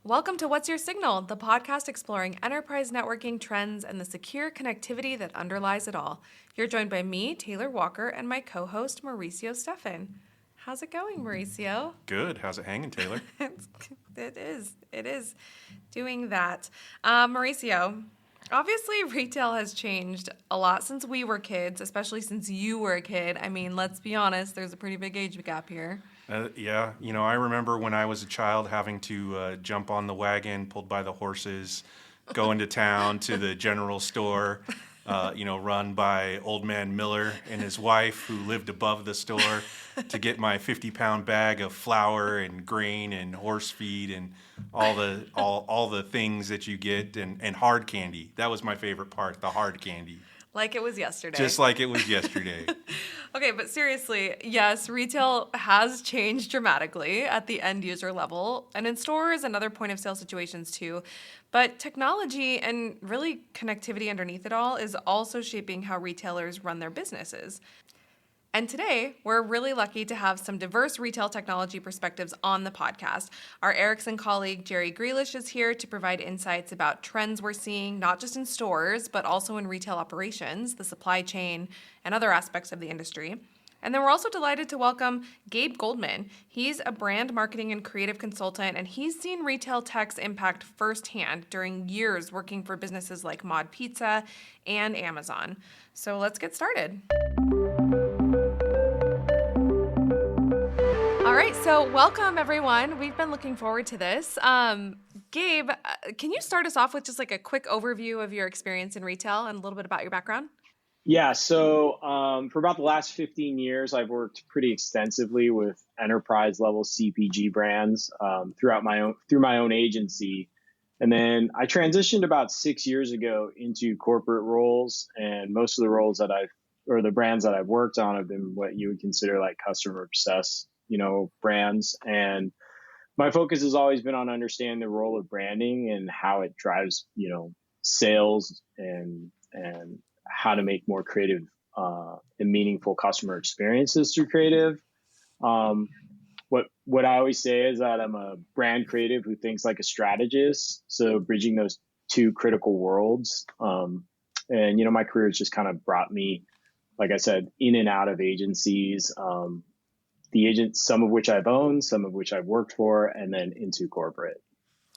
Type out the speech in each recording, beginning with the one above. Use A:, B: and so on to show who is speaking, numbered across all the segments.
A: Welcome to What's Your Signal, the podcast exploring enterprise networking trends and the secure connectivity that underlies it all. You're joined by me, Taylor Walker, and my co-host, Mauricio Stefan. How's it going, Mauricio?
B: Good. How's it hanging, Taylor?
A: It is doing that. Mauricio, obviously retail has changed a lot since we were kids, especially since you were a kid. I mean, let's be honest, there's a pretty big age gap here.
B: Yeah, I remember when I was a child having to jump on the wagon pulled by the horses, go into town to the general store, run by Old Man Miller and his wife who lived above the store to get my 50-pound bag of flour and grain and horse feed and all the things that you get and hard candy. That was my favorite part, the hard candy.
A: Like it was yesterday.
B: Just like it was yesterday.
A: Okay, but seriously, yes, retail has changed dramatically at the end user level and in stores and other point of sale situations too. But technology and really connectivity underneath it all is also shaping how retailers run their businesses. And today, we're really lucky to have some diverse retail technology perspectives on the podcast. Our Ericsson colleague, Gerry Grealish, is here to provide insights about trends we're seeing, not just in stores, but also in retail operations, the supply chain, and other aspects of the industry. And then we're also delighted to welcome Gabe Goldman. He's a brand marketing and creative consultant, and he's seen retail tech's impact firsthand during years working for businesses like Mod Pizza and Amazon. So let's get started. All right, so welcome everyone. We've been looking forward to this. Gabe, can you start us off with just like a quick overview of your experience in retail and a little bit about your background?
C: Yeah, so for about the last 15 years, I've worked pretty extensively with enterprise level CPG brands through my own agency. And then I transitioned about 6 years ago into corporate roles, and most of the roles the brands that I've worked on have been what you would consider like customer obsessed, brands. And my focus has always been on understanding the role of branding and how it drives, sales and how to make more creative and meaningful customer experiences through creative. What I always say is that I'm a brand creative who thinks like a strategist. So bridging those two critical worlds. And my career has just kind of brought me, like I said, in and out of agencies. The agents, some of which I've owned, some of which I've worked for, and then into corporate.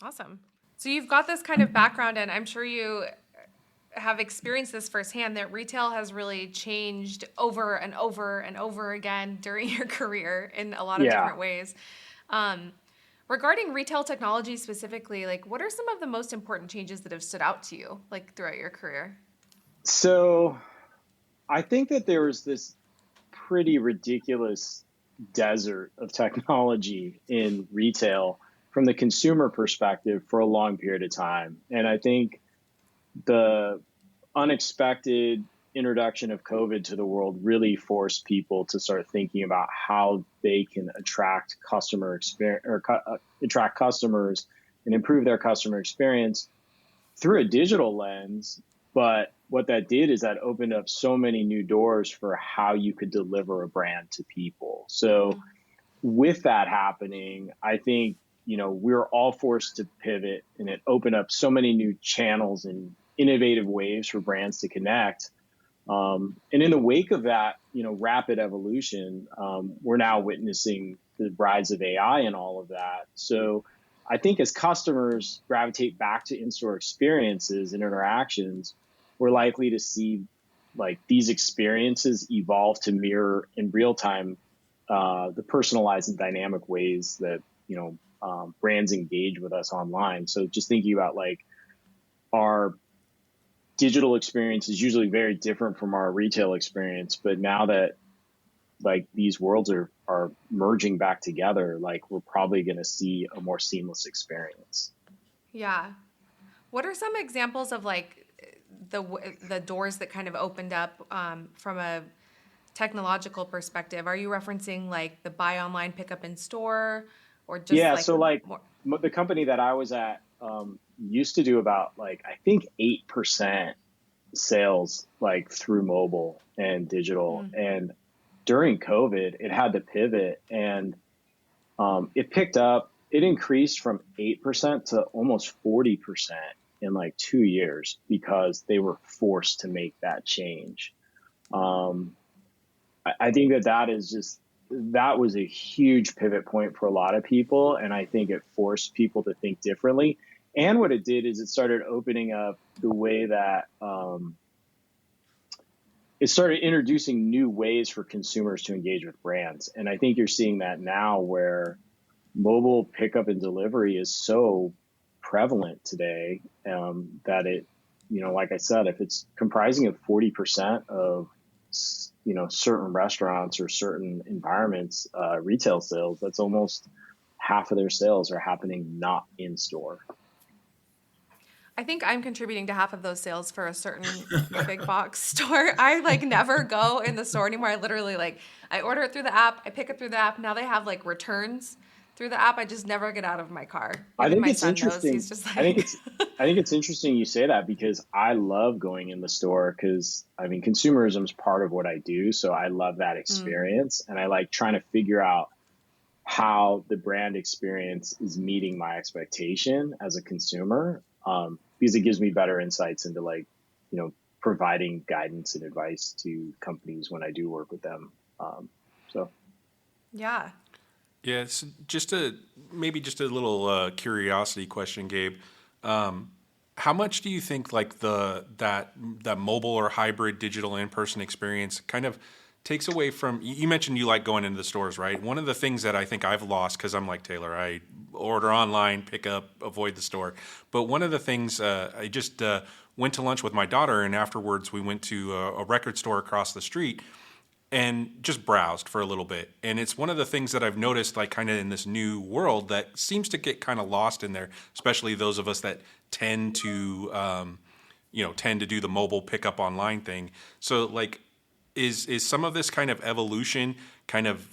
A: Awesome. So you've got this kind of background, and I'm sure you have experienced this firsthand, that retail has really changed over and over and over again during your career in a lot of different ways. Regarding retail technology specifically, like what are some of the most important changes that have stood out to you, like throughout your career?
C: So I think that there was this pretty ridiculous desert of technology in retail from the consumer perspective for a long period of time. And I think the unexpected introduction of COVID to the world really forced people to start thinking about how they can attract customers and improve their customer experience through a digital lens. But what that did is that opened up so many new doors for how you could deliver a brand to people. So with that happening, I think, we're all forced to pivot, and it opened up so many new channels and innovative ways for brands to connect. And in the wake of that, rapid evolution, we're now witnessing the rise of AI and all of that. So I think as customers gravitate back to in-store experiences and interactions, we're likely to see like these experiences evolve to mirror in real time the personalized and dynamic ways that brands engage with us online. So just thinking about like our digital experience is usually very different from our retail experience, but now that like these worlds are merging back together, like we're probably going to see a more seamless experience.
A: Yeah. What are some examples of like the doors that kind of opened up from a technological perspective? Are you referencing like the buy online, pick up in store, or just
C: the company that I was at used to do about like I think 8% sales like through mobile and digital, and during COVID it had to pivot, and it picked up it increased from 8% to almost 40% in like 2 years because they were forced to make that change. I think that was a huge pivot point for a lot of people. And I think it forced people to think differently. And what it did is it started opening up the way that it started introducing new ways for consumers to engage with brands. And I think you're seeing that now where mobile pickup and delivery is so prevalent today that it, like I said, if it's comprising of 40% of, certain restaurants or certain environments, retail sales, that's almost half of their sales are happening not in store.
A: I think I'm contributing to half of those sales for a certain big box store. I like never go in the store anymore. I literally I order it through the app. I pick it through the app. Now they have like returns through the app. I just never get out of my car.
C: I
A: Even
C: think
A: my
C: it's
A: son
C: interesting.
A: knows. He's just like,
C: I think it's interesting you say that because I love going in the store because consumerism is part of what I do. So I love that experience and I like trying to figure out how the brand experience is meeting my expectation as a consumer. Because it gives me better insights into providing guidance and advice to companies when I do work with them.
A: yeah.
B: Yeah, it's maybe just a little curiosity question, Gabe. How much do you think that mobile or hybrid digital in-person experience kind of takes away from? You mentioned you like going into the stores, right? One of the things that I think I've lost because I'm like Taylor, I order online, pick up, avoid the store. But one of the things I just went to lunch with my daughter, and afterwards we went to a record store across the street. And just browsed for a little bit. And it's one of the things that I've noticed, like kind of in this new world that seems to get kind of lost in there, especially those of us that tend to do the mobile pickup online thing. So is some of this kind of evolution kind of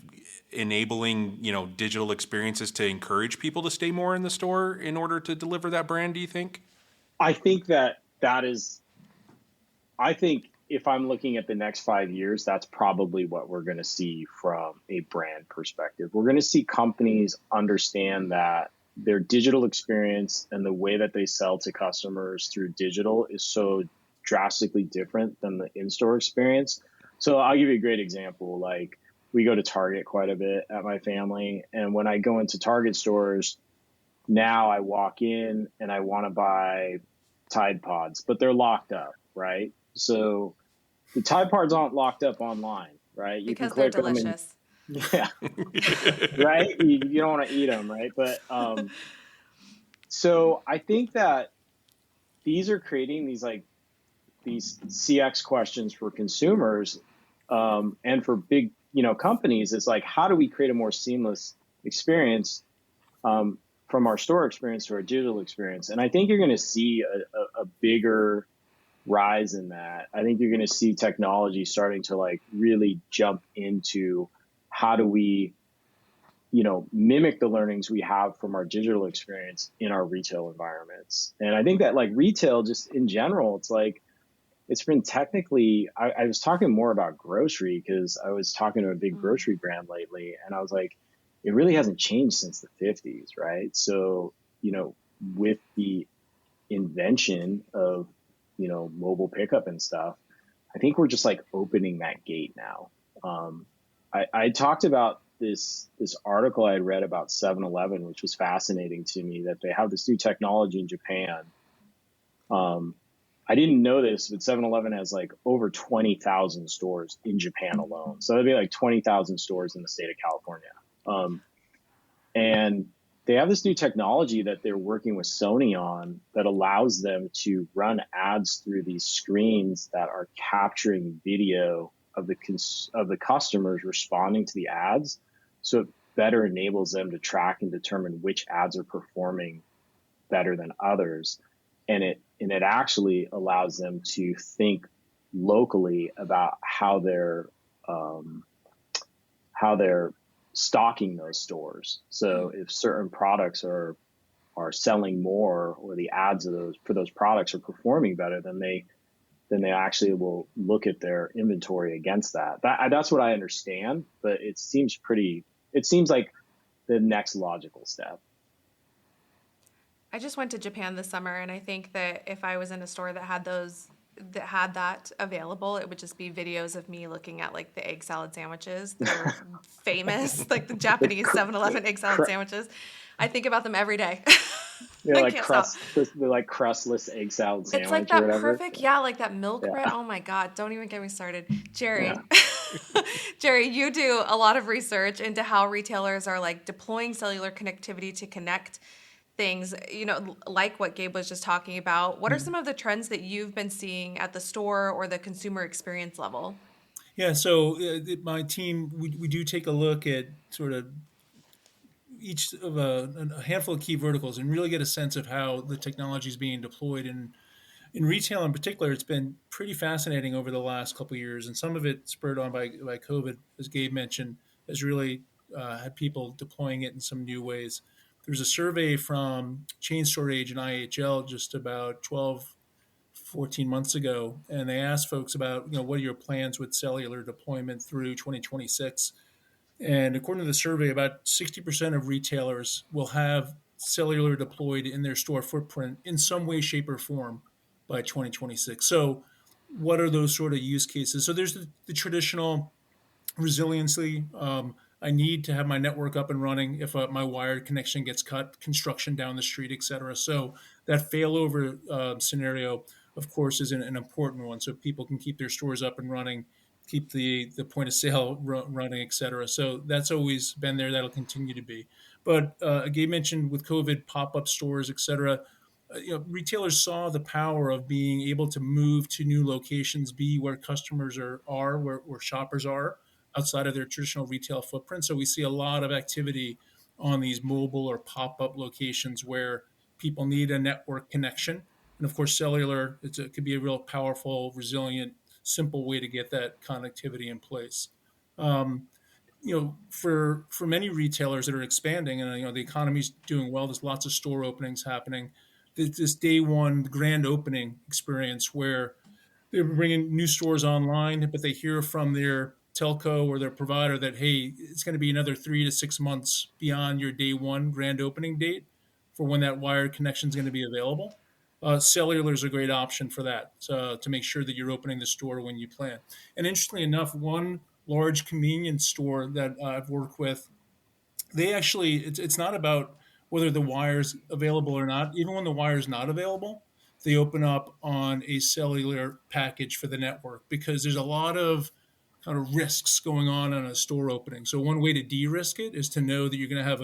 B: enabling, digital experiences to encourage people to stay more in the store in order to deliver that brand, do you think?
C: I think if I'm looking at the next 5 years, that's probably what we're going to see from a brand perspective. We're going to see companies understand that their digital experience and the way that they sell to customers through digital is so drastically different than the in-store experience. So I'll give you a great example. Like we go to Target quite a bit at my family. And when I go into Target stores, now I walk in and I want to buy Tide Pods, but they're locked up, right? So the Tide Pods aren't locked up online, right? You
A: because
C: can click
A: they're
C: them
A: delicious.
C: yeah, right. You don't want to eat them, right? But so I think that these are creating these CX questions for consumers and for big companies. It's like, how do we create a more seamless experience from our store experience to our digital experience? And I think you're going to see a bigger rise in that. I think you're going to see technology starting to really jump into how do we, mimic the learnings we have from our digital experience in our retail environments. And I think that retail just in general, it's been technically, I was talking more about grocery because I was talking to a big grocery brand lately and I was like, it really hasn't changed since the 50s, right? So, with the invention of mobile pickup and stuff, I think we're just opening that gate now. I talked about this article I had read about 7-Eleven, which was fascinating to me, that they have this new technology in Japan. I didn't know this, but 7-Eleven has over 20,000 stores in Japan alone. So that'd be 20,000 stores in the state of California. And they have this new technology that they're working with Sony on that allows them to run ads through these screens that are capturing video of the customers responding to the ads. So it better enables them to track and determine which ads are performing better than others. And it actually allows them to think locally about how they're stocking those stores. So if certain products are selling more, or the ads for those products are performing better, then they actually will look at their inventory against that. That's what I understand, but it seems like the next logical step.
A: I just went to Japan this summer, and I think that if I was in a store that had that available, it would just be videos of me looking at like the egg salad sandwiches that are famous, like the
C: The
A: Japanese 7-Eleven egg salad
C: cr-
A: sandwiches. I think about them every day.
C: they're
A: I
C: like
A: can't stop.
C: they're like crustless egg salad
A: It's like
C: sandwich or
A: that
C: whatever.
A: perfect, yeah, like that milk bread.
C: Yeah,
A: Oh my God, don't even get me started.
C: yeah.
A: Jerry, Jerry, you do a lot of research into how retailers are like deploying cellular connectivity to connect things, like what Gabe was just talking about. What are some of the trends that you've been seeing at the store or the consumer experience level?
D: Yeah, so my team, we do take a look at sort of each of a handful of key verticals and really get a sense of how the technology is being deployed. And in retail in particular, it's been pretty fascinating over the last couple of years. And some of it spurred on by COVID, as Gabe mentioned, has really had people deploying it in some new ways. There's a survey from Chain Store Age and IHL just about 12, 14 months ago, and they asked folks about, what are your plans with cellular deployment through 2026? And according to the survey, about 60% of retailers will have cellular deployed in their store footprint in some way, shape, or form by 2026. So, what are those sort of use cases? So, there's the traditional resiliency. I need to have my network up and running if my wired connection gets cut, construction down the street, et cetera. So that failover scenario, of course, is an important one. So people can keep their stores up and running, keep the point of sale running, et cetera. So that's always been there. That'll continue to be. But Gabe mentioned with COVID, pop-up stores, et cetera. Retailers saw the power of being able to move to new locations, be where customers are where shoppers are outside of their traditional retail footprint. So we see a lot of activity on these mobile or pop-up locations where people need a network connection. And of course, cellular, it could be a real powerful, resilient, simple way to get that connectivity in place. Um, for many retailers that are expanding and the economy's doing well, there's lots of store openings happening. This day one grand opening experience where they're bringing new stores online, but they hear from their telco or their provider that, hey, it's going to be another 3 to 6 months beyond your day one grand opening date for when that wired connection is going to be available. Cellular is a great option for that, to make sure that you're opening the store when you plan. And interestingly enough, one large convenience store that I've worked with, they actually, it's not about whether the wire's available or not. Even when the wire's not available, they open up on a cellular package for the network because there's a lot of kind of risks going on a store opening. So one way to de-risk it is to know that you're going to have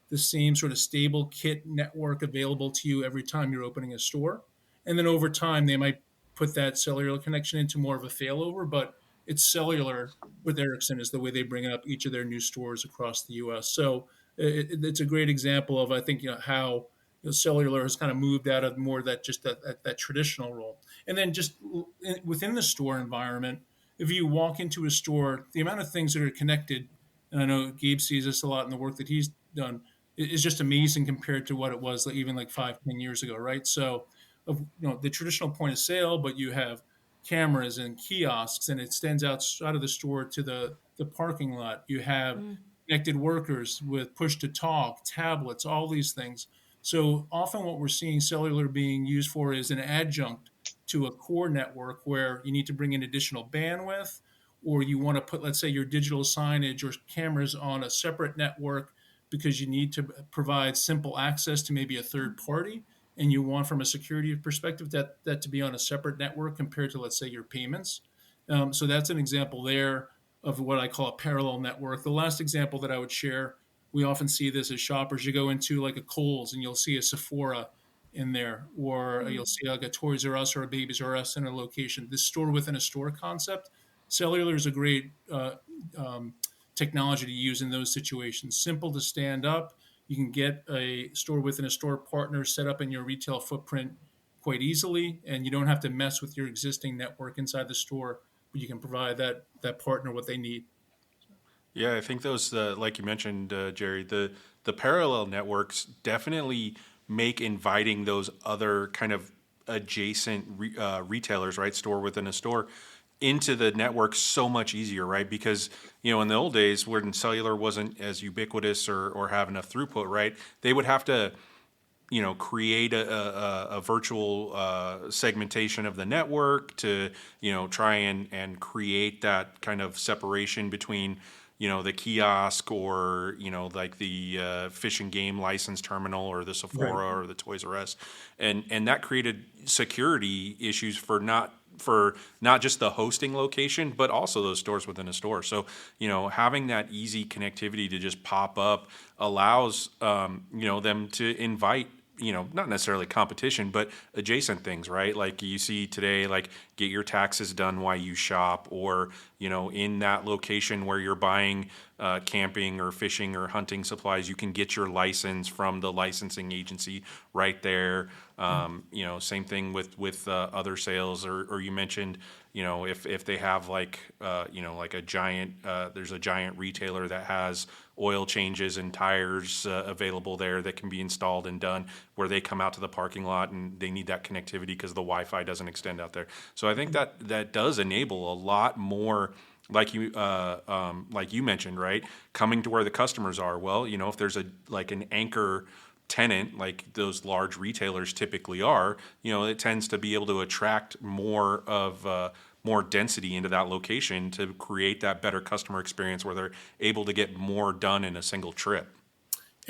D: the same sort of stable kit network available to you every time you're opening a store. And then over time, they might put that cellular connection into more of a failover, but it's cellular with Ericsson is the way they bring it up each of their new stores across the U.S. So it's a great example of, I think, how cellular has kind of moved out of more that traditional role. And then just within the store environment, if you walk into a store, the amount of things that are connected, and I know Gabe sees this a lot in the work that he's done, is just amazing compared to what it was like, even like 5, 10 years ago, right? So, the traditional point of sale, but you have cameras and kiosks, and it extends outside of the store to the parking lot. You have connected workers with push to talk, tablets, all these things. So often what we're seeing cellular being used for is an adjunct to a core network where you need to bring in additional bandwidth, or you want to put, let's say, your digital signage or cameras on a separate network because you need to provide simple access to maybe a third party, and you want, from a security perspective, that to be on a separate network compared to, let's say, your payments. So that's an example there of what I call a parallel network. The last example that I would share, we often see this as shoppers. You go into like a Kohl's and you'll see a Sephora in there, or you'll see like a Toys R Us or a Babies R Us in a location. This store within a store concept. Cellular is a great technology to use in those situations. Simple to stand up. You can get a store within a store partner set up in your retail footprint quite easily, and you don't have to mess with your existing network inside the store, but you can provide that partner what they need.
B: Yeah, I think those, like you mentioned, Jerry, the parallel networks definitely make inviting those other kind of adjacent retailers, right, store within a store, into the network so much easier, right? Because in the old days when cellular wasn't as ubiquitous or have enough throughput, right, they would have to create a virtual segmentation of the network to, try and create that kind of separation between, the kiosk or, like the fish and game license terminal or the Sephora
D: Right.
B: or the Toys R Us. And that created security issues for not just the hosting location, but also those stores within a store. So, having that easy connectivity to just pop up allows, them to invite, not necessarily competition, but adjacent things, right? Like you see today, like get your taxes done while you shop, or, in that location where you're buying camping or fishing or hunting supplies, you can get your license from the licensing agency right there. Same thing with other sales, or you mentioned, if they have like a giant, there's a giant retailer that has oil changes and tires available there that can be installed and done, where they come out to the parking lot and they need that connectivity because the Wi-Fi doesn't extend out there. So I think that does enable a lot more, like you mentioned, right? Coming to where the customers are. Well, if there's an anchor tenant like those large retailers typically are, it tends to be able to attract more density into that location to create that better customer experience where they're able to get more done in a single trip.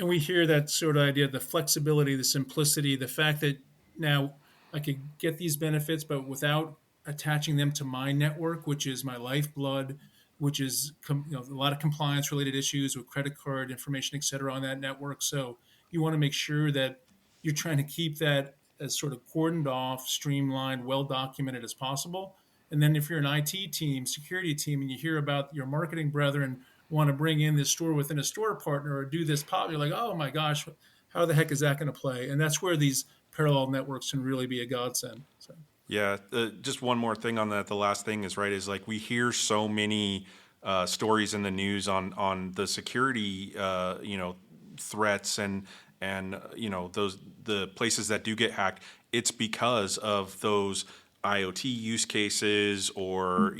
D: And we hear that sort of idea, the flexibility, the simplicity, the fact that now I could get these benefits, but without attaching them to my network, which is my lifeblood, which is a lot of compliance related issues with credit card information, et cetera, on that network. So you want to make sure that you're trying to keep that as sort of cordoned off, streamlined, well documented as possible. And then if you're an IT team, security team, and you hear about your marketing brethren want to bring in this store within a store partner or do this pop, you're like, oh my gosh, how the heck is that going to play? And that's where these parallel networks can really be a godsend. So.
B: Yeah, just one more thing on that. The last thing is right is like we hear so many stories in the news on the security threats and those the places that do get hacked. It's because of those IoT use cases or,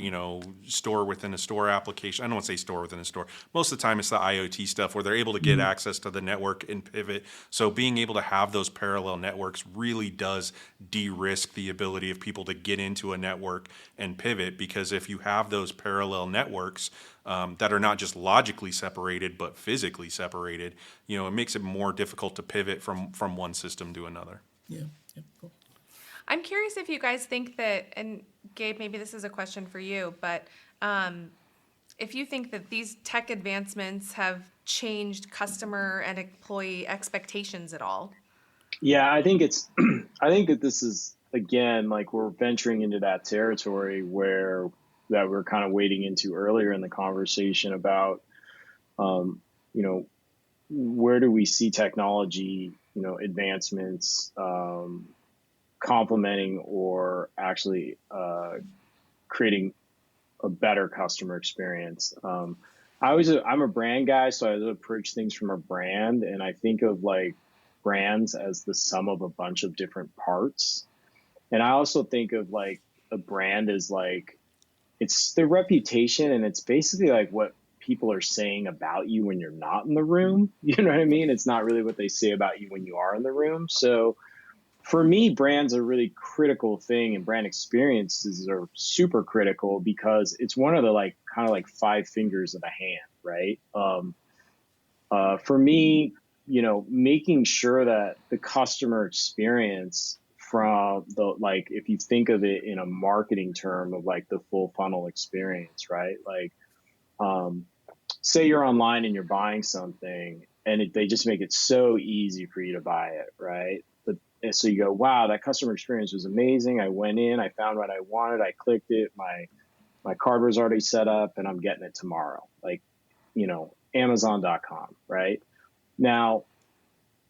B: store within a store application. I don't want to say store within a store. Most of the time it's the IoT stuff where they're able to get access to the network and pivot. So being able to have those parallel networks really does de-risk the ability of people to get into a network and pivot, because if you have those parallel networks that are not just logically separated but physically separated, it makes it more difficult to pivot from one system to another.
D: Yeah, cool.
A: I'm curious if you guys think that, and Gabe, maybe this is a question for you, but if you think that these tech advancements have changed customer and employee expectations at all.
C: Yeah, I think I think that this is, again, like we're venturing into that territory that we're kind of wading into earlier in the conversation about, where do we see technology, advancements, complementing or actually creating a better customer experience. I'm a brand guy, so I approach things from a brand, and I think of like brands as the sum of a bunch of different parts. And I also think of like a brand as like it's the reputation, and it's basically like what people are saying about you when you're not in the room. You know what I mean? It's not really what they say about you when you are in the room. So for me, brands are a really critical thing, and brand experiences are super critical because it's one of the kind of like five fingers of a hand, right? For me, making sure that the customer experience from if you think of it in a marketing term of like the full funnel experience, right? Like, say you're online and you're buying something and they just make it so easy for you to buy it, right? And so you go, wow, that customer experience was amazing. I went in, I found what I wanted, I clicked it, my card was already set up, and I'm getting it tomorrow. Like, Amazon.com, right? Now,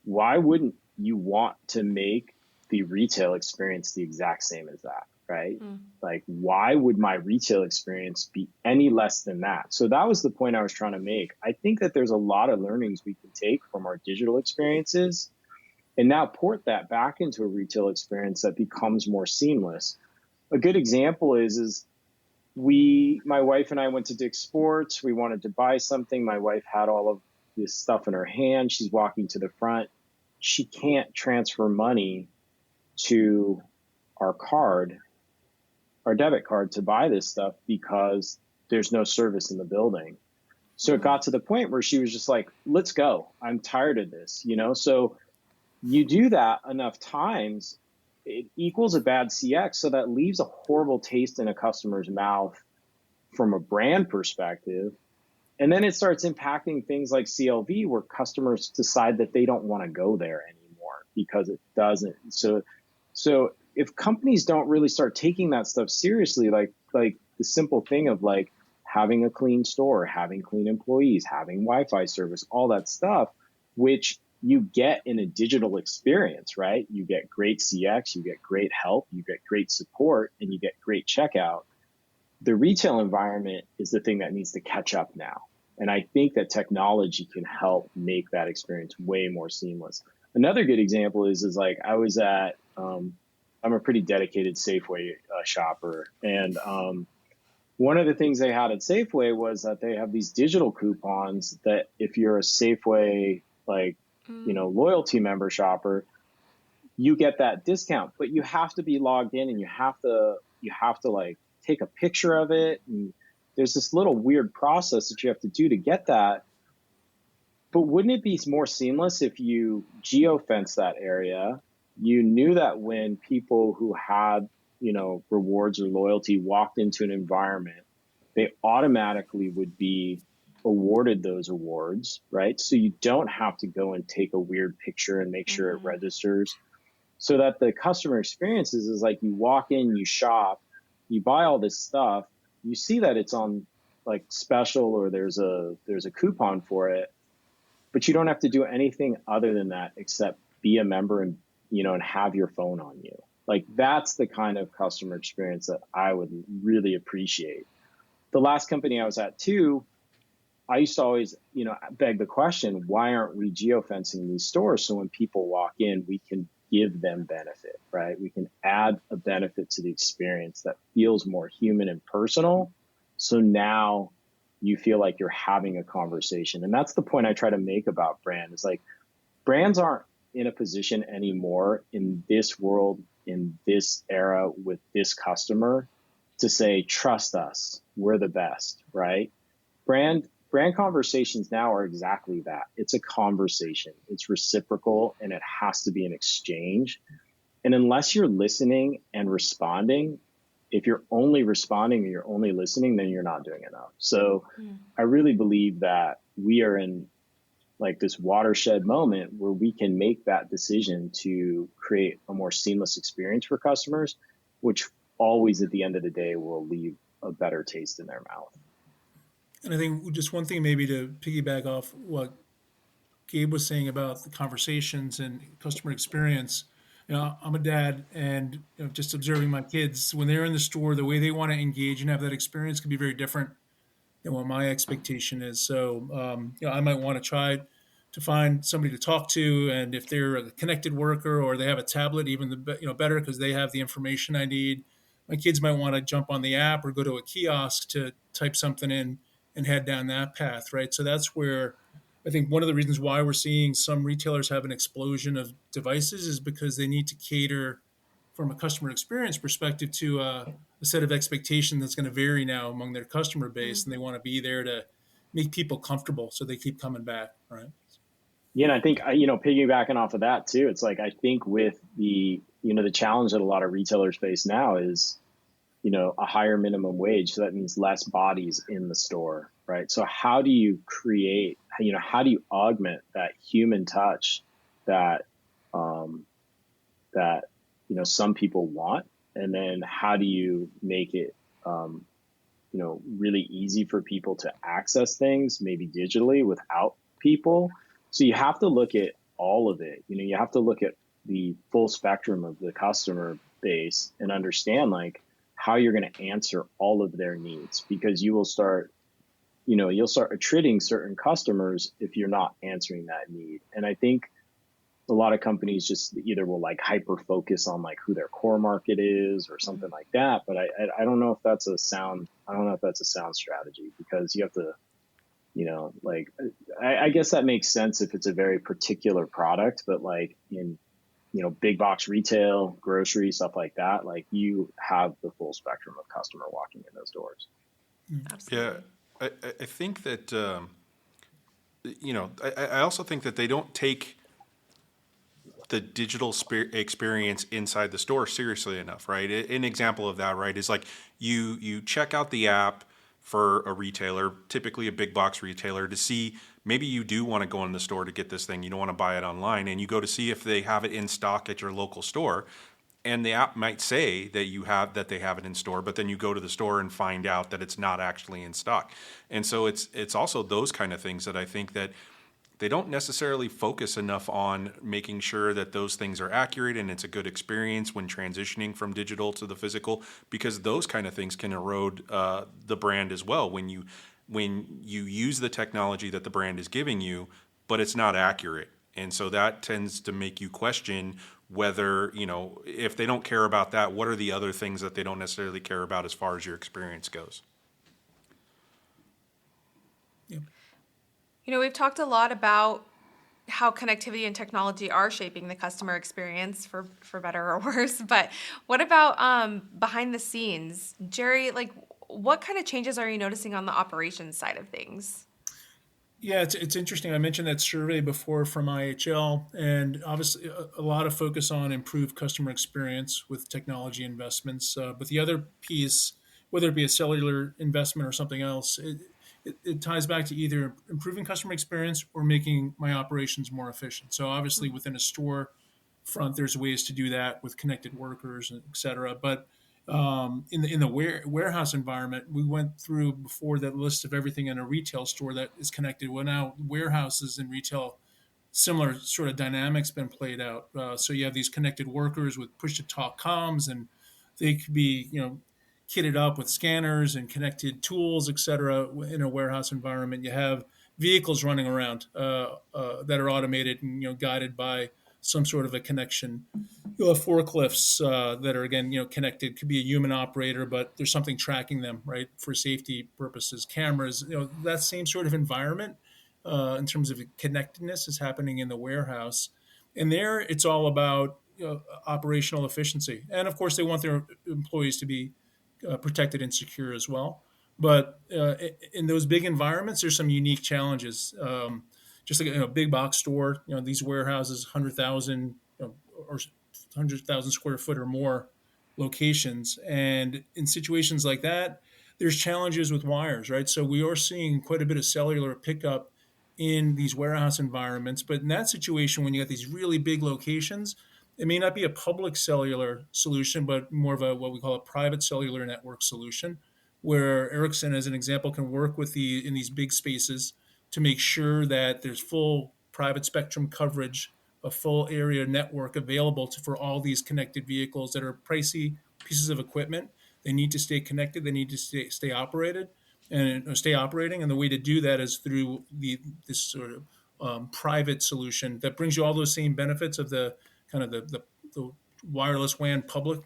C: why wouldn't you want to make the retail experience the exact same as that, right? Like, why would my retail experience be any less than that? So that was the point I was trying to make. I think that there's a lot of learnings we can take from our digital experiences and now port that back into a retail experience that becomes more seamless. A good example is my wife and I went to Dick's Sports. We wanted to buy something. My wife had all of this stuff in her hand. She's walking to the front. she can't transfer money to our card, our debit card, to buy this stuff because there's no service in the building. So it got to the point where she was just like, let's go. I'm tired of this, you know? So you do that enough times, it equals a bad CX. So that leaves a horrible taste in a customer's mouth from a brand perspective. And then it starts impacting things like CLV, where customers decide that they don't want to go there anymore because it doesn't. So if companies don't really start taking that stuff seriously, like the simple thing of like having a clean store, having clean employees, having Wi-Fi service, all that stuff, which you get in a digital experience, right? You get great CX, you get great help, you get great support, and you get great checkout. The retail environment is the thing that needs to catch up now. And I think that technology can help make that experience way more seamless. Another good example is like I was at, I'm a pretty dedicated Safeway shopper. And one of the things they had at Safeway was that they have these digital coupons that if you're a Safeway, like, loyalty member shopper, you get that discount, but you have to be logged in and you have to like take a picture of it. And there's this little weird process that you have to do to get that. But wouldn't it be more seamless if you geofence that area? You knew that when people who had, rewards or loyalty walked into an environment, they automatically would be awarded those awards, right? So you don't have to go and take a weird picture and make sure it registers. So that the customer experience is like you walk in, you shop, you buy all this stuff, you see that it's on like special or there's a coupon for it, but you don't have to do anything other than that except be a member and and have your phone on you. Like that's the kind of customer experience that I would really appreciate. The last company I was at too, I used to always, beg the question, why aren't we geofencing these stores? So when people walk in, we can give them benefit, right? We can add a benefit to the experience that feels more human and personal. So now you feel like you're having a conversation. And that's the point I try to make about brand. It's like brands aren't in a position anymore in this world, in this era with this customer to say, trust us, we're the best, right? Brand conversations now are exactly that. It's a conversation. It's reciprocal and it has to be an exchange. And unless you're listening and responding, if you're only responding or you're only listening, then you're not doing enough. So I really believe that we are in like this watershed moment where we can make that decision to create a more seamless experience for customers, which always at the end of the day will leave a better taste in their mouth.
D: And I think just one thing maybe to piggyback off what Gabe was saying about the conversations and customer experience. I'm a dad, and just observing my kids when they're in the store, the way they want to engage and have that experience can be very different than what my expectation is. So, I might want to try to find somebody to talk to, and if they're a connected worker or they have a tablet, even better because they have the information I need. My kids might want to jump on the app or go to a kiosk to type something in and head down that path, right? So that's where I think one of the reasons why we're seeing some retailers have an explosion of devices is because they need to cater from a customer experience perspective to a set of expectations that's going to vary now among their customer base, and they want to be there to make people comfortable so they keep coming back, right?
C: Yeah, and I think piggybacking off of that too, it's like I think with the the challenge that a lot of retailers face now is a higher minimum wage. So that means less bodies in the store, right? So how do you create, how do you augment that human touch that, that, some people want? And then how do you make it, really easy for people to access things, maybe digitally without people? So you have to look at all of it. You have to look at the full spectrum of the customer base and understand like how you're going to answer all of their needs, because you'll start attriting certain customers if you're not answering that need. And I think a lot of companies just either will like hyper focus on like who their core market is or something like that. But I don't know if that's a sound strategy, because you Like I guess that makes sense if it's a very particular product, but like in, big box retail, grocery, stuff like that, like you have the full spectrum of customer walking in those doors.
A: Absolutely.
B: Yeah, I think that, I also think that they don't take the digital experience inside the store seriously enough, right? An example of that, right, is like you check out the app for a retailer, typically a big box retailer, to see maybe you do want to go in the store to get this thing. You don't want to buy it online, and you go to see if they have it in stock at your local store. And the app might say that they have it in store, but then you go to the store and find out that it's not actually in stock. And so it's also those kind of things that I think that they don't necessarily focus enough on making sure that those things are accurate and it's a good experience when transitioning from digital to the physical, because those kind of things can erode the brand as well when you use the technology that the brand is giving you, but it's not accurate. And so that tends to make you question whether, if they don't care about that, what are the other things that they don't necessarily care about as far as your experience goes?
D: Yeah.
A: We've talked a lot about how connectivity and technology are shaping the customer experience for better or worse. But what about behind the scenes? Gerry, like, what kind of changes are you noticing on the operations side of things?
D: Yeah, it's interesting. I mentioned that survey before from IHL, and obviously a lot of focus on improved customer experience with technology investments. But the other piece, whether it be a cellular investment or something else, it ties back to either improving customer experience or making my operations more efficient. So obviously within a store front, there's ways to do that with connected workers, et cetera. But in the warehouse environment, we went through before that list of everything in a retail store that is connected. Well, now warehouses and retail, similar sort of dynamics been played out. So you have these connected workers with push-to-talk comms, and they could be kitted up with scanners and connected tools, et cetera. In a warehouse environment, you have vehicles running around that are automated and guided by some sort of a connection. You'll have forklifts that are again connected. Could be a human operator, but there's something tracking them, right, for safety purposes. Cameras, that same sort of environment in terms of connectedness is happening in the warehouse. And there, it's all about operational efficiency, and of course, they want their employees to be protected and secure as well. But in those big environments, there's some unique challenges. Just like a big box store, these warehouses, 100,000 or 100,000 square foot or more locations, and in situations like that, there's challenges with wires, right? So we are seeing quite a bit of cellular pickup in these warehouse environments, but in that situation, when you got these really big locations, it may not be a public cellular solution, but more of a what we call a private cellular network solution, where Ericsson, as an example, can work with in these big spaces to make sure that there's full private spectrum coverage, a full area network available for all these connected vehicles that are pricey pieces of equipment. They need to stay connected. They need to stay operated and stay operating. And the way to do that is through this sort of private solution that brings you all those same benefits of the kind of the wireless WAN public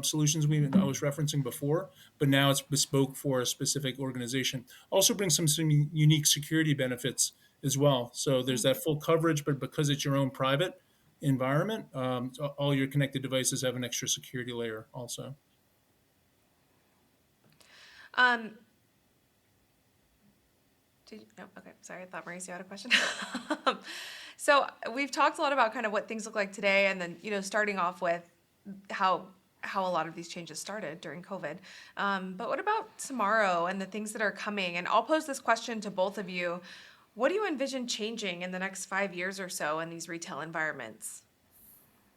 D: solutions I was referencing before, but now it's bespoke for a specific organization. Also brings some unique security benefits as well. So there's that full coverage, but because it's your own private environment, all your connected devices have an extra security layer also.
A: No, okay, sorry, I thought Mauricio had a question. So we've talked a lot about kind of what things look like today, and then starting off with how a lot of these changes started during COVID. But what about tomorrow and the things that are coming? And I'll pose this question to both of you. What do you envision changing in the next 5 years or so in these retail environments?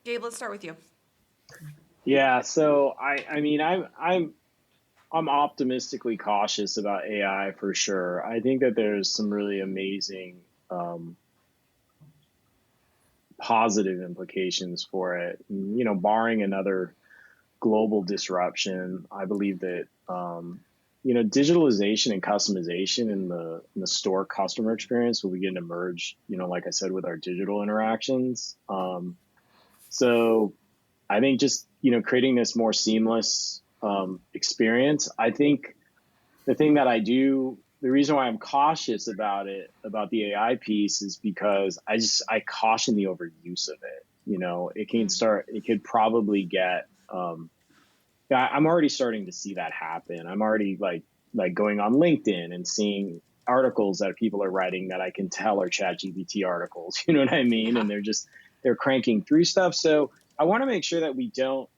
A: Gabe, let's start with you.
C: Yeah, so I mean I'm optimistically cautious about AI for sure. I think that there's some really amazing positive implications for it. Barring another global disruption, I believe that digitalization and customization in the store customer experience will begin to merge. Like I said, with our digital interactions. So I think just creating this more seamless experience. I think the thing that I do the reason why I'm cautious about the AI piece is because I caution the overuse of it. It could probably get, I'm already starting to see that happen. I'm already like going on LinkedIn and seeing articles that people are writing that I can tell are ChatGPT articles, you know what I mean?
A: Yeah.
C: And they're cranking through stuff. So I want to make sure that we don't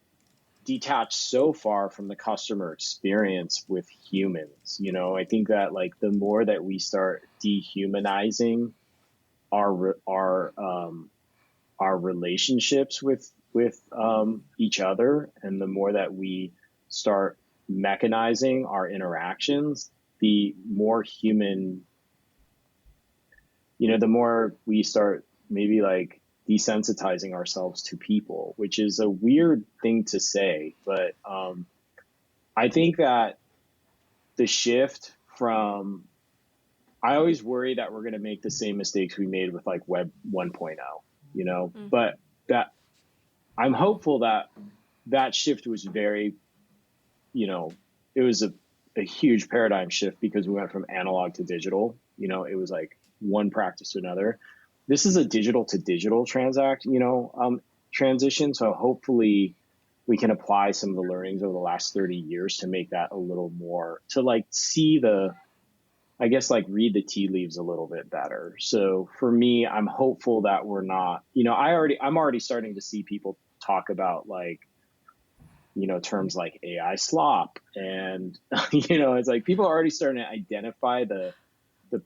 C: detach so far from the customer experience with humans. I think that like the more that we start dehumanizing our relationships with each other, and the more that we start mechanizing our interactions, the more human, the more we start maybe like desensitizing ourselves to people, which is a weird thing to say, but I think that the shift from, I always worry that we're going to make the same mistakes we made with like Web 1.0, but that I'm hopeful that that shift was very, it was a huge paradigm shift because we went from analog to digital. It was like one practice to another. This is a digital to digital transition. So hopefully we can apply some of the learnings over the last 30 years to make that a little more, to like see I guess like read the tea leaves a little bit better. So for me, I'm hopeful that we're not, I'm already starting to see people talk about like, terms like AI slop. And, it's like people are already starting to identify the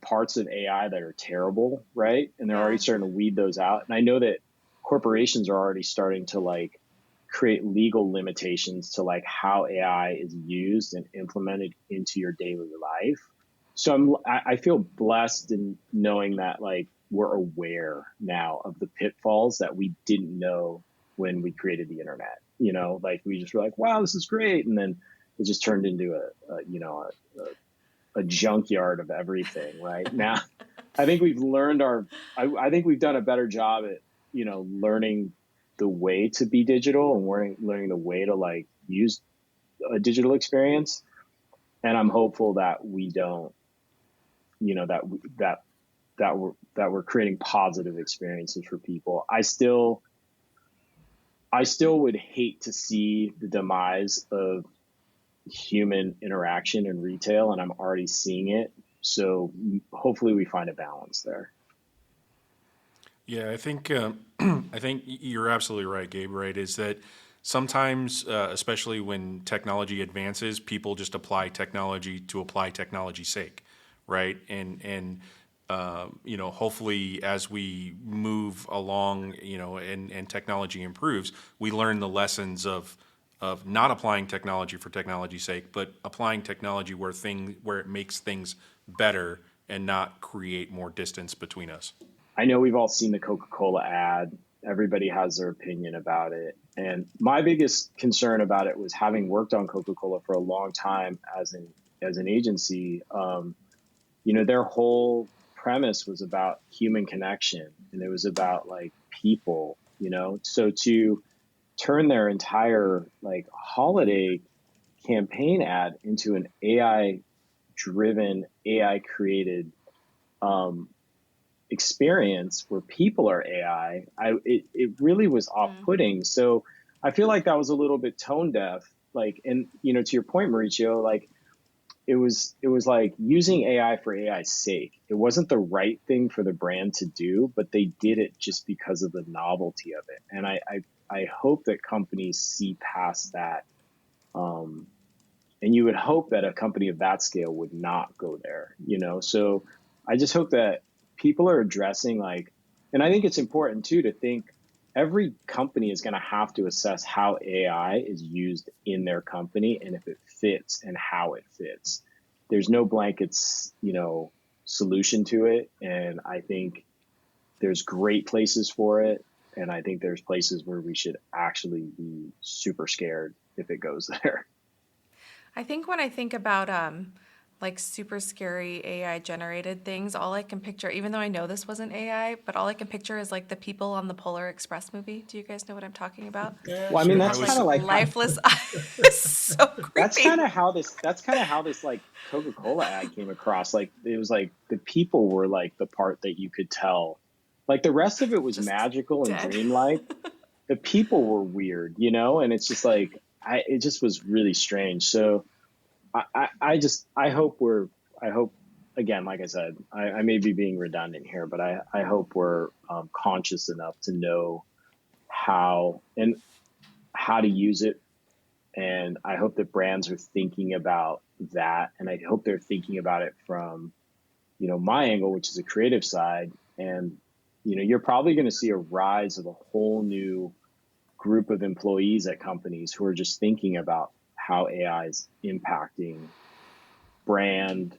C: parts of AI that are terrible, right? And they're already starting to weed those out. And I know that corporations are already starting to like create legal limitations to like how AI is used and implemented into your daily life. So I feel blessed in knowing that like we're aware now of the pitfalls that we didn't know when we created the internet. Like we just were like, wow, this is great, and then it just turned into a junkyard of everything. Right now, I think we've learned I think we've done a better job at learning the way to be digital and learning the way to like use a digital experience. And I'm hopeful that we don't, that we're creating positive experiences for people. I still would hate to see the demise of human interaction in retail, and I'm already seeing it. So hopefully we find a balance there.
B: Yeah, I think I think you're absolutely right, Gabe. Right, is that sometimes, especially when technology advances, people just apply technology to apply technology's sake, right? And hopefully as we move along, and technology improves, we learn the lessons of not applying technology for technology's sake, but applying technology where it makes things better and not create more distance between us.
C: I know we've all seen the Coca-Cola ad. Everybody has their opinion about it. And my biggest concern about it was, having worked on Coca-Cola for a long time as an agency, their whole premise was about human connection, and it was about like people, so to turn their entire like holiday campaign ad into an AI driven, AI created experience where people are AI, it really was off-putting. So I feel like that was a little bit tone deaf. Like, and to your point, Mauricio, like it was like using AI for AI's sake. It wasn't the right thing for the brand to do, but they did it just because of the novelty of it. And I hope that companies see past that. And you would hope that a company of that scale would not go there, So I just hope that people are addressing like, and I think it's important too to think every company is going to have to assess how AI is used in their company and if it fits and how it fits. There's no blankets, solution to it. And I think there's great places for it. And I think there's places where we should actually be super scared if it goes there.
A: I think when I think about like super scary AI generated things, all I can picture, even though I know this wasn't AI, but all I can picture is like the people on the Polar Express movie. Do you guys know what I'm talking about?
D: Yeah,
C: Well, I mean,
D: sure.
A: They
B: I
A: have
C: that's kind
B: was
C: of
A: like
C: like how,
A: lifeless eyes. So
C: that's kind
A: creepy.
C: of how this like Coca-Cola ad came across. Like it was like the people were like the part that you could tell. Like the rest of it was
A: Just
C: magical and
A: dead.
C: dreamlike. The people were weird, and it's just like it just was really strange. So I hope I hope again, like I said, I may be being redundant here, but I hope we're conscious enough to know how and how to use it. And I hope that brands are thinking about that. And I hope they're thinking about it from, my angle, which is a creative side. And, you're probably going to see a rise of a whole new group of employees at companies who are just thinking about how AI is impacting brand,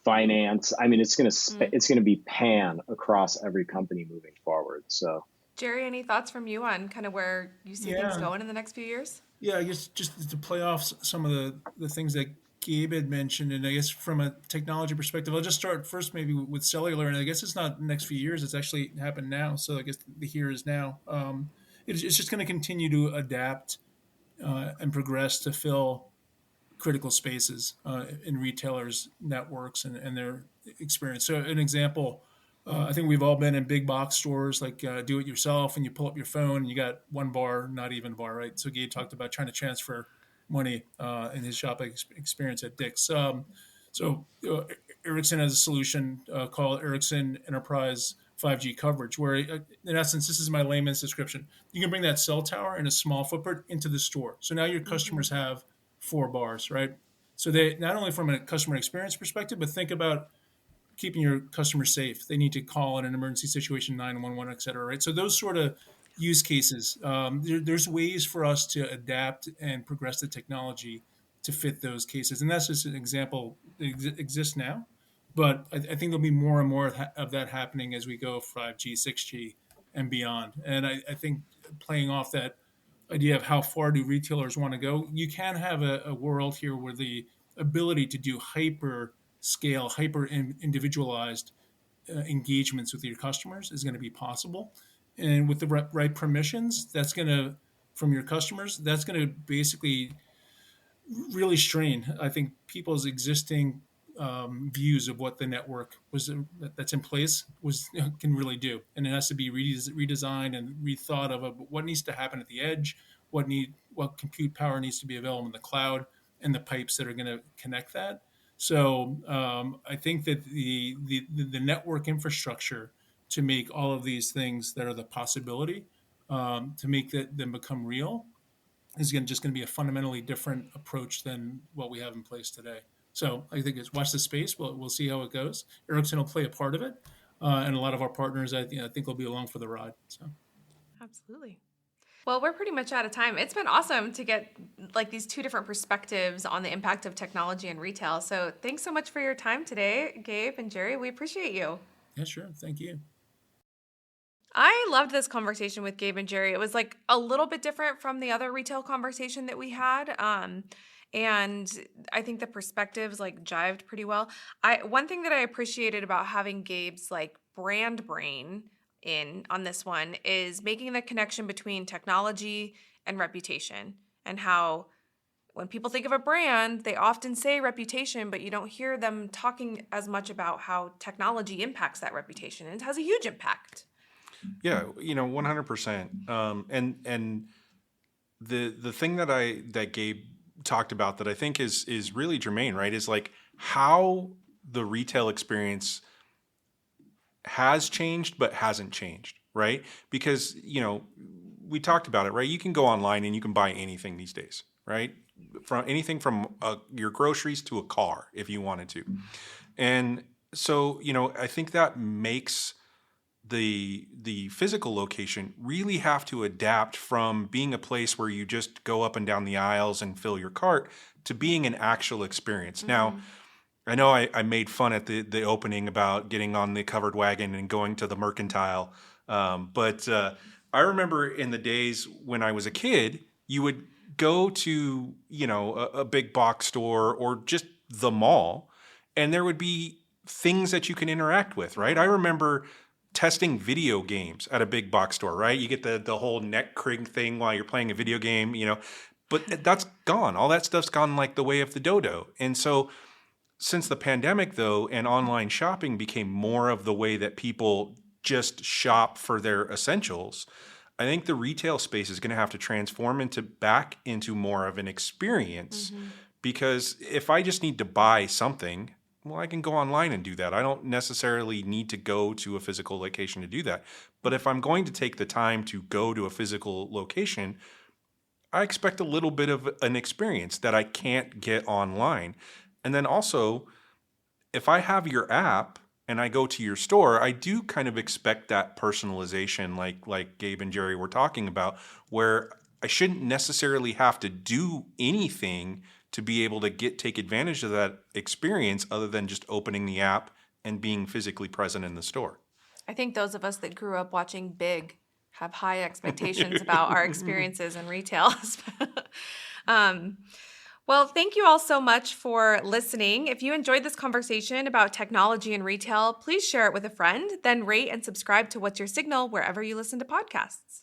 C: finance. I mean, it's going to be pan across every company moving forward. So
A: Gerry, any thoughts from you on kind of where you see things
D: Yeah.
A: going in the next few years?
D: Yeah, I guess just to play off some of the things that Gabe had mentioned, and I guess from a technology perspective, I'll just start first maybe with cellular, and I guess it's not the next few years; it's actually happened now. So I guess the here is now. It's just going to continue to adapt and progress to fill critical spaces in retailers' networks and their experience. So, an example, I think we've all been in big box stores like do it yourself, and you pull up your phone and you got one bar, not even a bar, right? So, Gabe talked about trying to transfer money in his shopping experience at Dick's. Ericsson has a solution called Ericsson Enterprise 5G coverage, where in essence, this is my layman's description. You can bring that cell tower in a small footprint into the store. So now your customers have 4 bars, right? So they not only from a customer experience perspective, but think about keeping your customers safe. They need to call in an emergency situation, 911, et cetera, right? So those sort of use cases, there's ways for us to adapt and progress the technology to fit those cases. And that's just an example that exists now. But I think there'll be more and more of that happening as we go 5G, 6G, and beyond. And I think playing off that idea of how far do retailers want to go, you can have a world here where the ability to do hyper scale, hyper individualized engagements with your customers is going to be possible. And with the right permissions, that's going to, from your customers, that's going to basically really strain, I think, people's existing views of what the network was that's in place was can really do, and it has to be redesigned and rethought of what needs to happen at the edge, what compute power needs to be available in the cloud, and the pipes that are going to connect that. So I think that the network infrastructure to make all of these things that are the possibility to make them become real is just going to be a fundamentally different approach than what we have in place today. So I think it's watch the space. We'll see how it goes. Ericsson will play a part of it, and a lot of our partners I think will be along for the ride. So
A: Absolutely. Well, we're pretty much out of time. It's been awesome to get like these two different perspectives on the impact of technology and retail. So thanks so much for your time today, Gabe and Gerry. We appreciate you.
D: yeah, sure. Thank you.
A: I loved this conversation with Gabe and Gerry. It was like a little bit different from the other retail conversation that we had. And I think the perspectives like jived pretty well. One thing that I appreciated about having Gabe's like brand brain in on this one is making the connection between technology and reputation, and how when people think of a brand, they often say reputation, but you don't hear them talking as much about how technology impacts that reputation, and it has a huge impact.
B: Yeah, 100%. And the thing that Gabe talked about that I think is really germane, right? Is like how the retail experience has changed but hasn't changed, right? Because, we talked about it, right? You can go online and you can buy anything these days, right? From anything from your groceries to a car if you wanted to. And so, I think that makes the physical location really have to adapt from being a place where you just go up and down the aisles and fill your cart to being an actual experience. Now, I know I made fun at the opening about getting on the covered wagon and going to the mercantile, but I remember in the days when I was a kid, you would go to a big box store or just the mall, and there would be things that you can interact with, right? I remember testing video games at a big box store, right? You get the whole neck cring thing while you're playing a video game, but that's gone. All that stuff's gone like the way of the dodo. And so since the pandemic, though, and online shopping became more of the way that people just shop for their essentials, I think the retail space is going to have to transform back into more of an experience. Because if I just need to buy something, well, I can go online and do that. I don't necessarily need to go to a physical location to do that. But if I'm going to take the time to go to a physical location, I expect a little bit of an experience that I can't get online. And then also, if I have your app and I go to your store, I do kind of expect that personalization like Gabe and Gerry were talking about, where I shouldn't necessarily have to do anything to be able to take advantage of that experience other than just opening the app and being physically present in the store.
A: I think those of us that grew up watching Big have high expectations about our experiences in retail. Well, thank you all so much for listening. If you enjoyed this conversation about technology and retail, please share it with a friend, then rate and subscribe to What's Your Signal wherever you listen to podcasts.